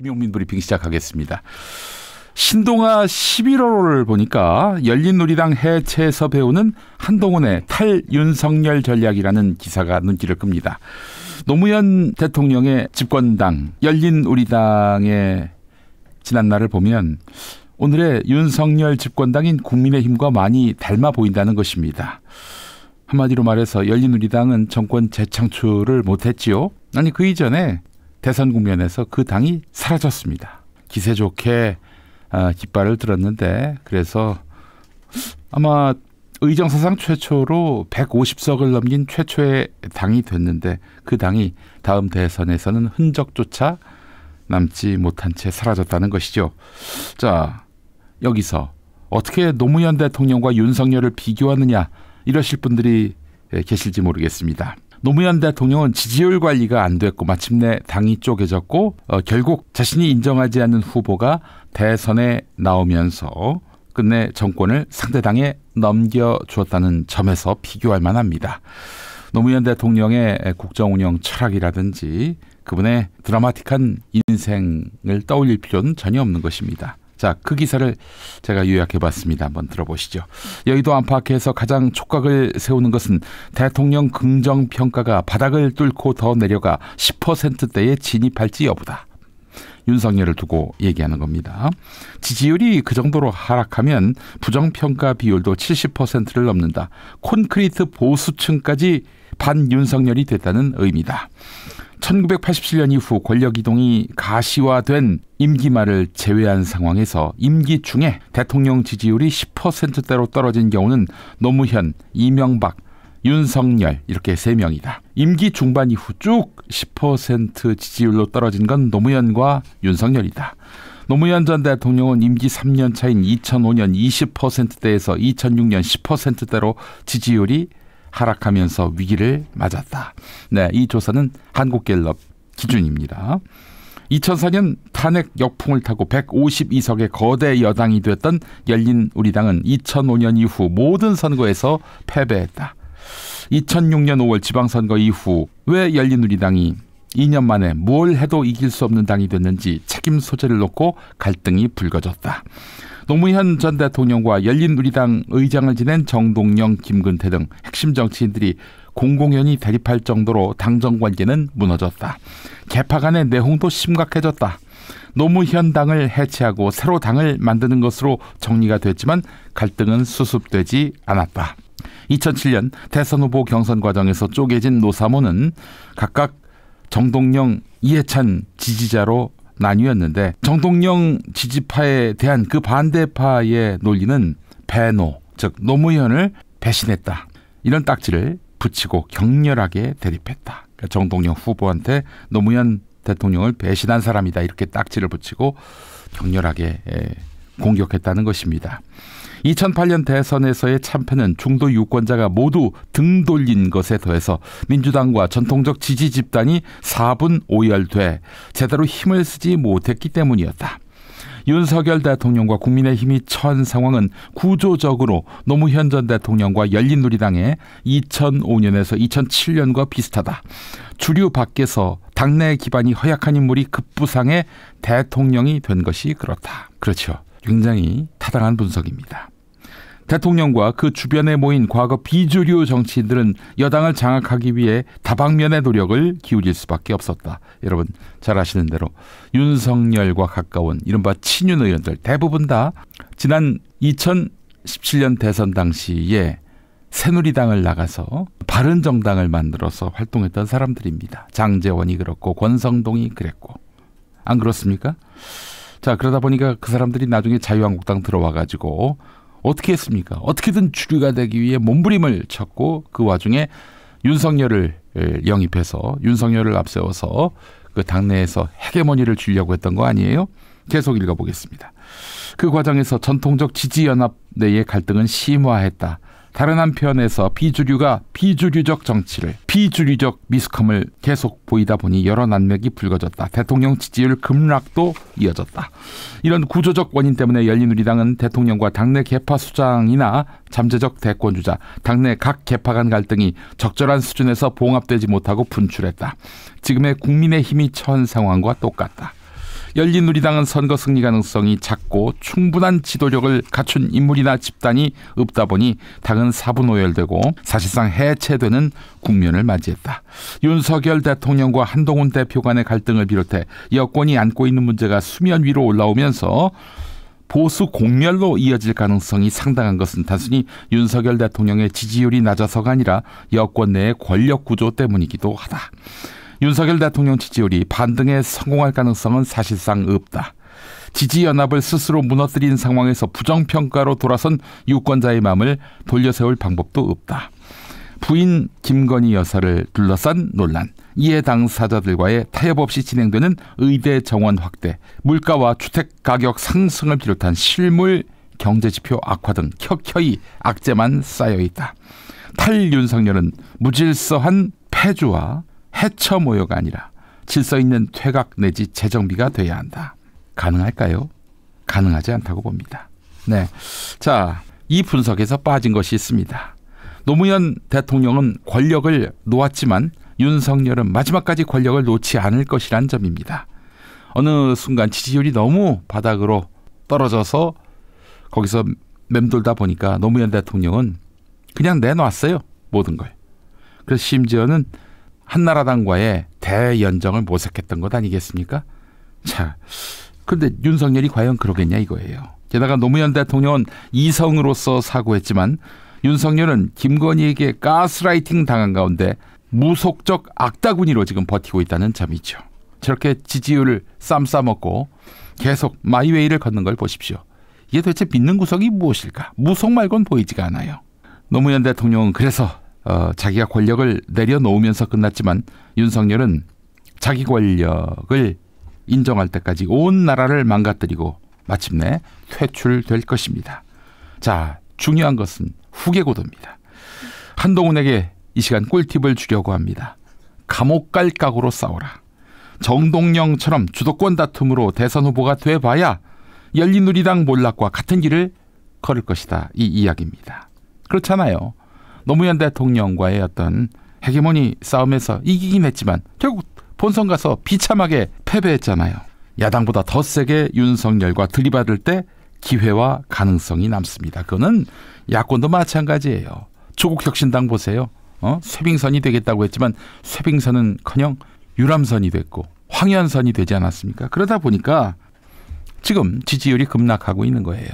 김용민 브리핑 시작하겠습니다. 신동아 11호를 보니까 열린우리당 해체에서 배우는 한동훈의 탈윤석열 전략이라는 기사가 눈길을 끕니다. 노무현 대통령의 집권당 열린우리당의 지난날을 보면 오늘의 윤석열 집권당인 국민의힘과 많이 닮아 보인다는 것입니다. 한마디로 말해서 열린우리당은 정권 재창출을 못했지요. 아니 그 이전에 대선 국면에서 그 당이 사라졌습니다. 기세 좋게 깃발을 들었는데 그래서 아마 의정사상 최초로 150석을 넘긴 최초의 당이 됐는데 그 당이 다음 대선에서는 흔적조차 남지 못한 채 사라졌다는 것이죠. 자, 여기서 어떻게 노무현 대통령과 윤석열을 비교하느냐 이러실 분들이 계실지 모르겠습니다. 노무현 대통령은 지지율 관리가 안 됐고 마침내 당이 쪼개졌고 결국 자신이 인정하지 않는 후보가 대선에 나오면서 끝내 정권을 상대당에 넘겨주었다는 점에서 비교할 만합니다. 노무현 대통령의 국정운영 철학이라든지 그분의 드라마틱한 인생을 떠올릴 필요는 전혀 없는 것입니다. 자, 그 기사를 제가 요약해봤습니다. 한번 들어보시죠. 여의도 안팎에서 가장 촉각을 세우는 것은 대통령 긍정평가가 바닥을 뚫고 더 내려가 10%대에 진입할지 여부다. 윤석열을 두고 얘기하는 겁니다. 지지율이 그 정도로 하락하면 부정평가 비율도 70%를 넘는다. 콘크리트 보수층까지 반윤석열이 됐다는 의미다. 1987년 이후 권력 이동이 가시화된 임기 말을 제외한 상황에서 임기 중에 대통령 지지율이 10%대로 떨어진 경우는 노무현, 이명박, 윤석열 이렇게 3명이다. 임기 중반 이후 쭉 10% 지지율로 떨어진 건 노무현과 윤석열이다. 노무현 전 대통령은 임기 3년 차인 2005년 20%대에서 2006년 10%대로 지지율이 하락하면서 위기를 맞았다. 네, 이 조사는 한국갤럽 기준입니다. 2004년 탄핵 역풍을 타고 152석의 거대 여당이 됐던 열린우리당은 2005년 이후 모든 선거에서 패배했다. 2006년 5월 지방선거 이후 왜 열린우리당이 2년 만에 뭘 해도 이길 수 없는 당이 됐는지 책임 소재를 놓고 갈등이 불거졌다. 노무현 전 대통령과 열린우리당 의장을 지낸 정동영, 김근태 등 핵심 정치인들이 공공연히 대립할 정도로 당정 관계는 무너졌다. 개파 간의 내홍도 심각해졌다. 노무현 당을 해체하고 새로 당을 만드는 것으로 정리가 됐지만 갈등은 수습되지 않았다. 2007년 대선 후보 경선 과정에서 쪼개진 노사모는 각각 정동영, 이해찬 지지자로 나뉘었는데 정동영 지지파에 대한 그 반대파의 논리는 배노, 즉 노무현을 배신했다. 이런 딱지를 붙이고 격렬하게 대립했다. 그러니까 정동영 후보한테 노무현 대통령을 배신한 사람이다. 이렇게 딱지를 붙이고 격렬하게 공격했다는 것입니다. 2008년 대선에서의 참패는 중도 유권자가 모두 등 돌린 것에 더해서 민주당과 전통적 지지 집단이 4분 오열돼 제대로 힘을 쓰지 못했기 때문이었다. 윤석열 대통령과 국민의힘이 처한 상황은 구조적으로 노무현 전 대통령과 열린우리당의 2005년에서 2007년과 비슷하다. 주류 밖에서 당내 기반이 허약한 인물이 급부상해 대통령이 된 것이 그렇다. 그렇죠. 굉장히 타당한 분석입니다. 대통령과 그 주변에 모인 과거 비주류 정치인들은 여당을 장악하기 위해 다방면의 노력을 기울일 수밖에 없었다. 여러분 잘 아시는 대로 윤석열과 가까운 이른바 친윤 의원들 대부분 다 지난 2017년 대선 당시에 새누리당을 나가서 바른정당을 만들어서 활동했던 사람들입니다. 장제원이 그렇고 권성동이 그랬고. 안 그렇습니까? 자, 그러다 보니까 그 사람들이 나중에 자유한국당 들어와가지고 어떻게 했습니까? 어떻게든 주류가 되기 위해 몸부림을 쳤고 그 와중에 윤석열을 영입해서 윤석열을 앞세워서 그 당내에서 헤게모니를 주려고 했던 거 아니에요? 계속 읽어보겠습니다. 그 과정에서 전통적 지지연합 내의 갈등은 심화했다. 다른 한편에서 비주류가 비주류적 정치를, 비주류적 미숙함을 계속 보이다 보니 여러 난맥이 불거졌다. 대통령 지지율 급락도 이어졌다. 이런 구조적 원인 때문에 열린우리당은 대통령과 당내 계파 수장이나 잠재적 대권주자, 당내 각 계파 간 갈등이 적절한 수준에서 봉합되지 못하고 분출했다. 지금의 국민의힘이 처한 상황과 똑같다. 열린우리당은 선거 승리 가능성이 작고 충분한 지도력을 갖춘 인물이나 집단이 없다 보니 당은 사분오열되고 사실상 해체되는 국면을 맞이했다. 윤석열 대통령과 한동훈 대표 간의 갈등을 비롯해 여권이 안고 있는 문제가 수면 위로 올라오면서 보수 공멸로 이어질 가능성이 상당한 것은 단순히 윤석열 대통령의 지지율이 낮아서가 아니라 여권 내의 권력 구조 때문이기도 하다. 윤석열 대통령 지지율이 반등에 성공할 가능성은 사실상 없다. 지지연합을 스스로 무너뜨린 상황에서 부정평가로 돌아선 유권자의 마음을 돌려세울 방법도 없다. 부인 김건희 여사를 둘러싼 논란, 이해 당사자들과의 타협 없이 진행되는 의대 정원 확대, 물가와 주택 가격 상승을 비롯한 실물 경제지표 악화 등 켜켜이 악재만 쌓여있다. 탈윤석열은 무질서한 패주와 해처 모여가 아니라 질서 있는 퇴각 내지 재정비가 돼야 한다. 가능할까요? 가능하지 않다고 봅니다. 네, 자, 이 분석에서 빠진 것이 있습니다. 노무현 대통령은 권력을 놓았지만 윤석열은 마지막까지 권력을 놓지 않을 것이란 점입니다. 어느 순간 지지율이 너무 바닥으로 떨어져서 거기서 맴돌다 보니까 노무현 대통령은 그냥 내놨어요. 모든 걸. 그래서 심지어는 한나라당과의 대연정을 모색했던 것 아니겠습니까? 자, 그런데 윤석열이 과연 그러겠냐 이거예요. 게다가 노무현 대통령은 이성으로서 사고했지만 윤석열은 김건희에게 가스라이팅 당한 가운데 무속적 악다구니로 지금 버티고 있다는 점이죠. 저렇게 지지율을 쌈 싸먹고 계속 마이웨이를 걷는 걸 보십시오. 이게 도대체 믿는 구석이 무엇일까? 무속 말곤 보이지가 않아요. 노무현 대통령은 그래서 자기가 권력을 내려놓으면서 끝났지만 윤석열은 자기 권력을 인정할 때까지 온 나라를 망가뜨리고 마침내 퇴출될 것입니다. 자, 중요한 것은 후계고도입니다. 한동훈에게 이 시간 꿀팁을 주려고 합니다. 감옥 갈 각오로 싸워라. 정동영처럼 주도권 다툼으로 대선 후보가 돼봐야 열린우리당 몰락과 같은 길을 걸을 것이다. 이 이야기입니다. 그렇잖아요. 노무현 대통령과의 어떤 헤게모니 싸움에서 이기긴 했지만 결국 본선 가서 비참하게 패배했잖아요. 야당보다 더 세게 윤석열과 들이받을 때 기회와 가능성이 남습니다. 그거는 야권도 마찬가지예요. 조국혁신당 보세요. 쇄빙선이 되겠다고 했지만 쇄빙선은커녕 유람선이 됐고 황현선이 되지 않았습니까? 그러다 보니까 지금 지지율이 급락하고 있는 거예요.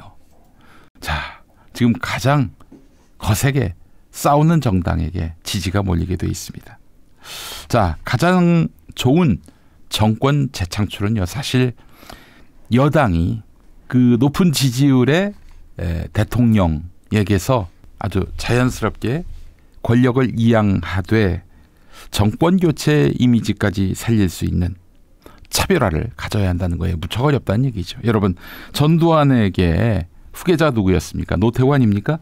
자, 지금 가장 거세게 싸우는 정당에게 지지가 몰리게 돼 있습니다. 자, 가장 좋은 정권 재창출은요, 사실 여당이 그 높은 지지율의 대통령에게서 아주 자연스럽게 권력을 이양하되 정권 교체 이미지까지 살릴 수 있는 차별화를 가져야 한다는 거예요. 무척 어렵다는 얘기죠. 여러분, 전두환에게 후계자 누구였습니까? 노태우 아닙니까?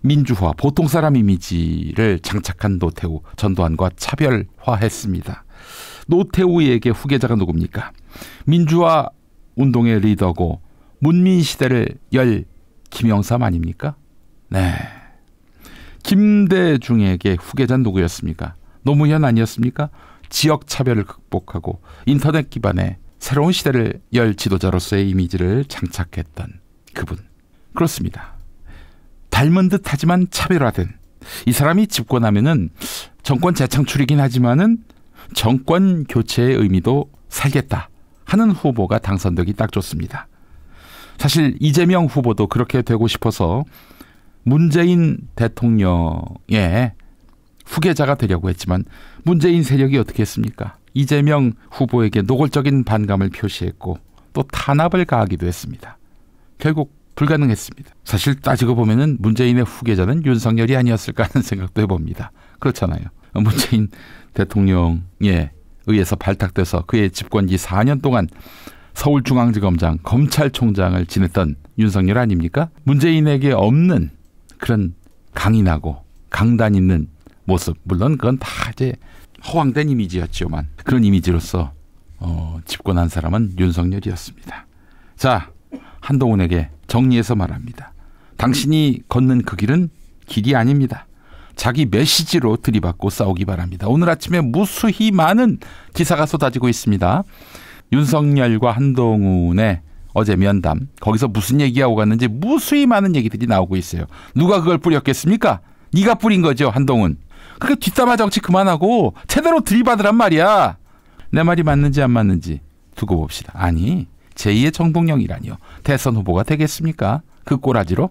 민주화, 보통 사람 이미지를 장착한 노태우, 전두환과 차별화했습니다. 노태우에게 후계자가 누굽니까? 민주화 운동의 리더고 문민시대를 열 김영삼 아닙니까? 네. 김대중에게 후계자는 누구였습니까? 노무현 아니었습니까? 지역 차별을 극복하고 인터넷 기반의 새로운 시대를 열 지도자로서의 이미지를 장착했던 그분. 그렇습니다. 닮은 듯 하지만 차별화된 이 사람이 집권하면은 정권 재창출이긴 하지만은 정권 교체의 의미도 살겠다 하는 후보가 당선되기 딱 좋습니다. 사실 이재명 후보도 그렇게 되고 싶어서 문재인 대통령의 후계자가 되려고 했지만 문재인 세력이 어떻게 했습니까? 이재명 후보에게 노골적인 반감을 표시했고 또 탄압을 가하기도 했습니다. 결국 불가능했습니다. 사실 따지고 보면은 문재인의 후계자는 윤석열이 아니었을까 하는 생각도 해봅니다. 그렇잖아요. 문재인 대통령에 의해서 발탁돼서 그의 집권기 4년 동안 서울중앙지검장, 검찰총장을 지냈던 윤석열 아닙니까? 문재인에게 없는 그런 강인하고 강단 있는 모습, 물론 그건 다 이제 허황된 이미지였지만 그런 이미지로서 집권한 사람은 윤석열이었습니다. 자, 한동훈에게 정리해서 말합니다. 당신이 걷는 그 길은 길이 아닙니다. 자기 메시지로 들이받고 싸우기 바랍니다. 오늘 아침에 무수히 많은 기사가 쏟아지고 있습니다. 윤석열과 한동훈의 어제 면담, 거기서 무슨 얘기하고 갔는지 무수히 많은 얘기들이 나오고 있어요. 누가 그걸 뿌렸겠습니까? 네가 뿌린 거죠, 한동훈. 그게 뒷담화 정치 그만하고 제대로 들이받으란 말이야. 내 말이 맞는지 안 맞는지 두고 봅시다. 아니, 제2의 정동영이라니요. 대선 후보가 되겠습니까? 그 꼬라지로?